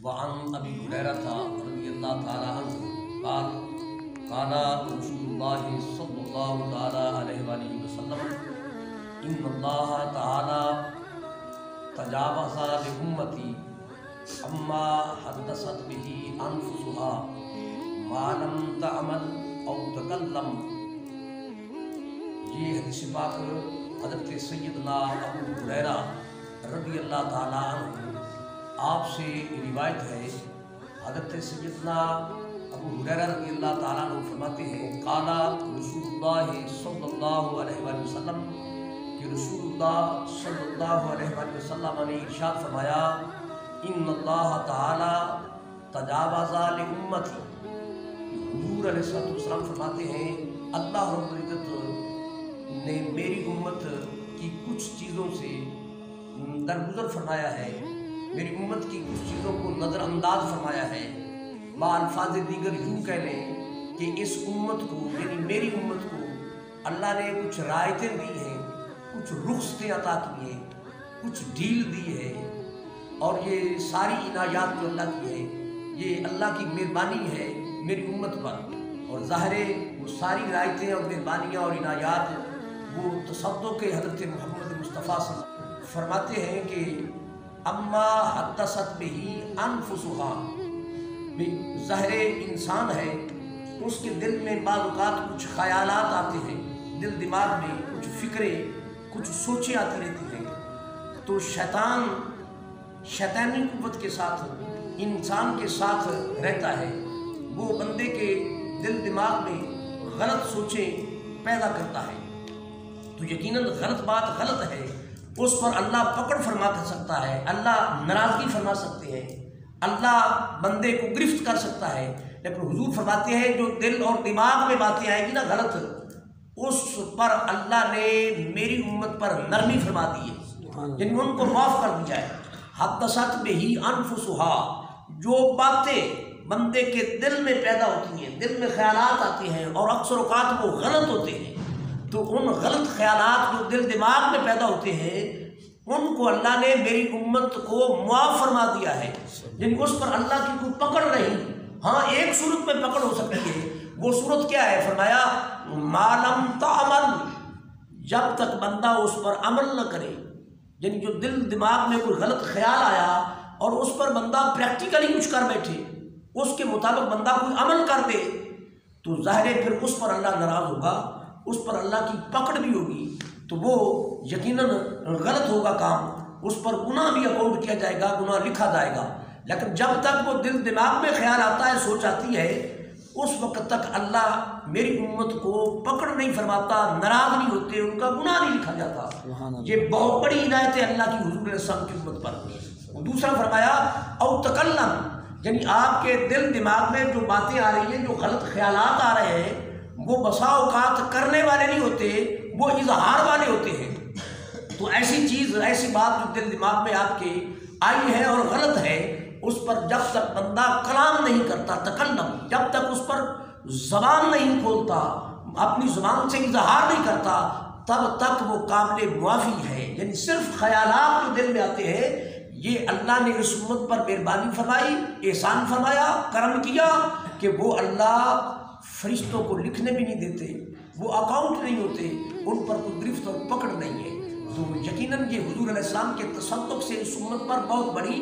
وعن ابی ہریرہ رضی اللہ تعالی عنہ قال قال رسول اللہ صلی اللہ تعالی علیہ وآلہ وسلم ان اللہ تعالی تجاوز لامتی اما حدثت به انفسها ما لم تعمل او تکلم۔ یہ حدیث پاک حضرت سیدنا ابو ہریرہ رضی اللہ تعالی عنہ آپ سے روایت ہے۔ حضرت سیدنا ابو ہریرہ رضی اللہ تعالیٰ عنہ فرماتے ہیں قال رسول اللہ صلی اللہ علیہ وآلہ وسلم کہ رسول اللہ صلی اللہ علیہ وآلہ وسلم نے ارشاد فرمایا ان اللہ تعالی تجاوز لامتی۔ حضور علیہ السلام فرماتے ہیں اللہ رب العزت نے میری امت کی کچھ چیزوں سے درگزر فرمایا ہے، میری امت کی کچھ چیزوں کو نظر انداز فرمایا ہے۔ الفاظ دیگر یوں کہہ لیں کہ اس امت کو یعنی میری امت کو اللہ نے کچھ رعایتیں دی ہیں، کچھ رخصتیں عطا کی ہیں، کچھ ڈھیل دی ہے، اور یہ ساری عنایات جو اللہ کی ہے یہ اللہ کی مہربانی ہے میری امت پر۔ اور ظاہر ہے وہ ساری رعایتیں اور مہربانیاں اور عنایات وہ تصدق کے حضرت محمد مصطفیٰ صلی اللہ علیہ وسلم فرماتے ہیں کہ اما حدثت به انفسها، ظاہر انسان ہے اس کے دل میں بعض اوقات کچھ خیالات آتے ہیں، دل دماغ میں کچھ فکریں کچھ سوچیں آتی رہتی ہیں، تو شیطانی قوت کے ساتھ انسان کے ساتھ رہتا ہے، وہ بندے کے دل دماغ میں غلط سوچیں پیدا کرتا ہے، تو یقیناً غلط بات غلط ہے، اس پر اللہ پکڑ فرما کر سکتا ہے، اللہ ناراضگی فرما سکتے ہیں، اللہ بندے کو گرفت کر سکتا ہے، لیکن حضور فرماتے ہیں جو دل اور دماغ میں باتیں آئیں گی نا غلط، اس پر اللہ نے میری امت پر نرمی فرما دی ہے، یعنی ان کو معاف کر دیا ہے۔ حدثت به انفسها، جو باتیں بندے کے دل میں پیدا ہوتی ہیں، دل میں خیالات آتے ہیں اور اکثر اوقات وہ غلط ہوتے ہیں، تو ان غلط خیالات جو دل دماغ میں پیدا ہوتے ہیں ان کو اللہ نے میری امت کو معاف فرما دیا ہے، یعنی اس پر اللہ کی کوئی پکڑ نہیں۔ ہاں ایک صورت میں پکڑ ہو سکتی ہے، وہ صورت کیا ہے؟ فرمایا ما لم تعمل، جب تک بندہ اس پر عمل نہ کرے، یعنی جو دل دماغ میں کوئی غلط خیال آیا اور اس پر بندہ پریکٹیکلی کچھ کر بیٹھے، اس کے مطابق بندہ کوئی عمل کر دے، تو ظاہر ہے پھر اس پر اللہ ناراض ہوگا، اس پر اللہ کی پکڑ بھی ہوگی، تو وہ یقیناً غلط ہوگا کام، اس پر گناہ بھی اکاؤنٹ کیا جائے گا، گناہ لکھا جائے گا۔ لیکن جب تک وہ دل دماغ میں خیال آتا ہے، سوچ آتی ہے، اس وقت تک اللہ میری امت کو پکڑ نہیں فرماتا، ناراض نہیں ہوتے، ان کا گناہ نہیں لکھا جاتا۔ یہ بہت بڑی عنایت ہے اللہ کی حضور علیہ السلام کی امت پر۔ دوسرا فرمایا او تکلم، یعنی آپ کے دل دماغ میں جو باتیں آ رہی ہیں، جو غلط خیالات آ رہے ہیں، وہ بسا اوقات کرنے والے نہیں ہوتے، وہ اظہار والے ہوتے ہیں۔ تو ایسی چیز، ایسی بات جو دل دماغ میں آپ کے آئی ہے اور غلط ہے، اس پر جب تک بندہ کلام نہیں کرتا، تکلم، جب تک اس پر زبان نہیں کھولتا، اپنی زبان سے اظہار نہیں کرتا، تب تک وہ قابل معافی ہے۔ یعنی صرف خیالات جو دل میں آتے ہیں، یہ اللہ نے اس امت پر مہربانی فرمائی، احسان فرمایا، کرم کیا کہ وہ اللہ فرشتوں کو لکھنے بھی نہیں دیتے، وہ اکاؤنٹ نہیں ہوتے، ان پر کوئی گرفت اور پکڑ نہیں ہے۔ تو یقیناً یہ حضور علیہ السلام کے تصدق سے اس امت پر بہت بڑی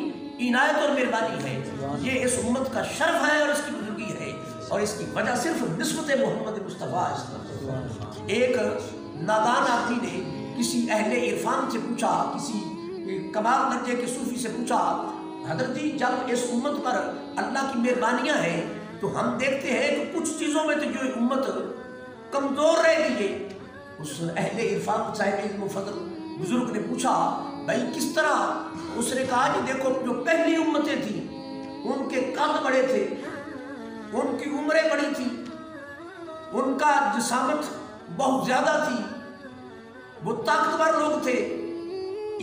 عنایت اور مہربانی ہے، یہ اس امت کا شرف ہے اور اس کی بزرگی ہے، اور اس کی وجہ صرف نسبت محمد مصطفیٰ ہے۔ ایک نادان آدمی نے کسی اہل عرفان سے پوچھا، کسی کمال درجے کے صوفی سے پوچھا، حضرت جی جب اس امت پر اللہ کی مہربانیاں ہیں تو ہم دیکھتے ہیں کہ کچھ چیزوں میں تو جو امت کمزور رہ گئی ہے۔ اس اہل عرفان صاحب علم و فضل بزرگ نے پوچھا بھائی کس طرح؟ اس نے کہا کہ دیکھو جو پہلی امتیں تھیں ان کے قد بڑے تھے، ان کی عمریں بڑی تھی، ان کا جسامت بہت زیادہ تھی، وہ طاقتور لوگ تھے،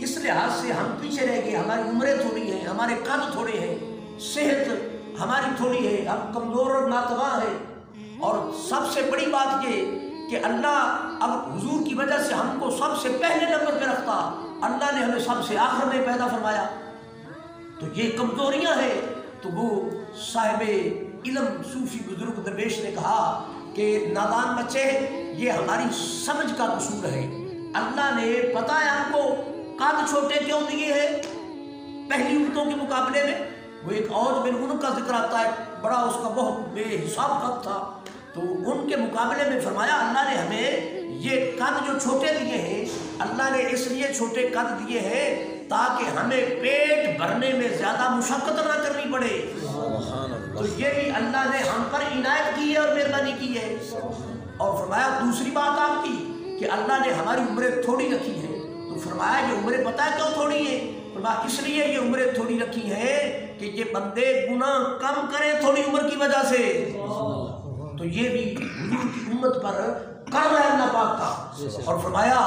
اس لحاظ سے ہم پیچھے رہ گئے، ہماری عمریں تھوڑی ہیں، ہمارے قد تھوڑے ہیں، صحت ہماری تھوڑی ہے، ہم کمزور اور ناتواں ہیں، اور سب سے بڑی بات یہ کہ اللہ اب حضور کی وجہ سے ہم کو سب سے پہلے نمبر پہ رکھتا، اللہ نے ہمیں سب سے آخر میں پیدا فرمایا، تو یہ کمزوریاں ہیں۔ تو وہ صاحب علم صوفی بزرگ درویش نے کہا کہ نادان بچے یہ ہماری سمجھ کا قصور ہے، اللہ نے پتہ ہے ہم کو قد چھوٹے کیوں دیے ہیں پہلی امتوں کے مقابلے میں۔ وہ ایک اور بن ان کا ذکر آتا ہے، بڑا اس کا بہت بے حساب قد تھا، تو ان کے مقابلے میں فرمایا اللہ نے ہمیں یہ قد جو چھوٹے دیے ہیں، اللہ نے اس لیے چھوٹے قد دیے ہیں تاکہ ہمیں پیٹ بھرنے میں زیادہ مشقت نہ کرنی پڑے۔ تو یہ بھی اللہ نے ہم پر عنایت کی ہے اور مہربانی کی ہے۔ اور فرمایا دوسری بات آپ کی کہ اللہ نے ہماری عمریں تھوڑی رکھی ہیں، تو فرمایا یہ عمریں پتہ ہے کیوں تھوڑی ہیں؟ فرمایا اس لیے یہ عمریں تھوڑی رکھی ہیں کہ یہ بندے گناہ کم کریں تھوڑی عمر کی وجہ سے۔ تو یہ بھی حضور کی امت پر کرم ہے اللہ پاک کا۔ اور فرمایا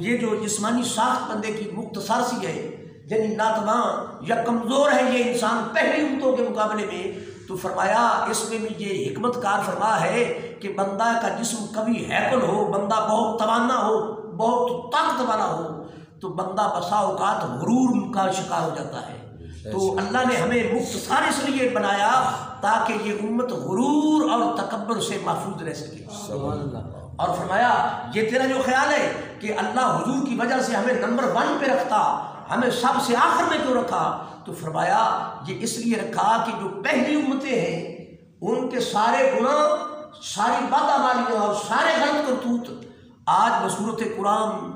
یہ جو جسمانی ساخت بندے کی مختصر سی ہے، یعنی ناتواں یا کمزور ہے یہ انسان پہلی امتوں کے مقابلے میں، تو فرمایا اس میں بھی یہ حکمت کار فرما ہے کہ بندہ کا جسم کبھی ہیکل ہو، بندہ بہت توانا ہو، بہت طاقت والا ہو، تو بندہ بسا اوقات غرور کا شکار ہو جاتا ہے۔ تو اللہ نے ہمیں مختصر اس لیے بنایا تاکہ یہ امت غرور اور تکبر سے محفوظ رہ سکے۔ اور فرمایا یہ تیرا جو خیال ہے کہ اللہ حضور کی وجہ سے ہمیں نمبر 1 پہ رکھتا، ہمیں سب سے آخر میں کیوں رکھا؟ تو فرمایا یہ اس لیے رکھا کہ جو پہلی امتیں ہیں ان کے سارے گناہ، ساری بدعمالیاں اور سارے غلط کرتوت آج بصورت قرآن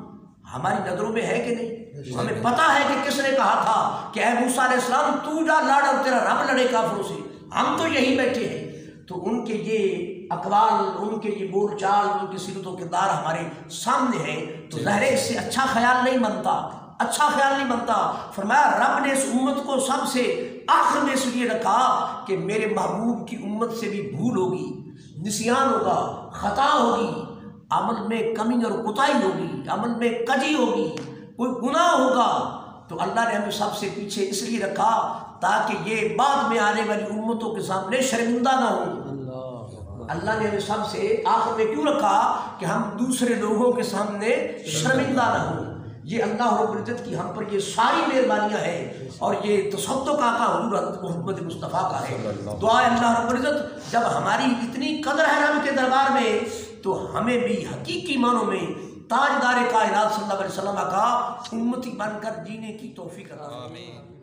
ہماری نظروں میں ہے کہ نہیں؟ ہمیں پتہ ہے کہ کس نے کہا تھا کہ اے موسیٰ علیہ السلام تو جا لڑ اور تیرا رب لڑے کافروں سے، ہم تو یہی بیٹھے ہیں۔ تو ان کے یہ اقوال، ان کے یہ بول چال، ان کی سیرت و کردار ہمارے سامنے ہیں، تو ظاہر ہے اس سے اچھا خیال نہیں بنتا، اچھا خیال نہیں بنتا۔ فرمایا رب نے اس امت کو سب سے آخر میں اس لیے رکھا کہ میرے محبوب کی امت سے بھی بھول ہوگی، نسیان ہوگا، خطا ہوگی، عمل میں کمی اور کوتاہی ہوگی، عمل میں کجی ہوگی، کوئی گناہ ہوگا، تو اللہ نے ہمیں سب سے پیچھے اس لیے رکھا تاکہ یہ بعد میں آنے والی امتوں کے سامنے شرمندہ نہ ہو۔ اللہ نے ہمیں سب سے آخر میں کیوں رکھا کہ ہم دوسرے لوگوں کے سامنے شرمندہ نہ ہوں۔ یہ اللہ رب العزت کی ہم پر یہ ساری مہربانیاں ہیں، اور یہ تصدق آقا حضور حضرت محمد مصطفیٰ کا ہے۔ دعا اللہ رب العزت جب ہماری اتنی قدر ہے رب کے دربار میں، تو ہمیں بھی حقیقی معنوں میں تاجدار کائنات صلی اللہ علیہ وسلم کا امتی بن کر جینے کی توفیق عطا فرمائے۔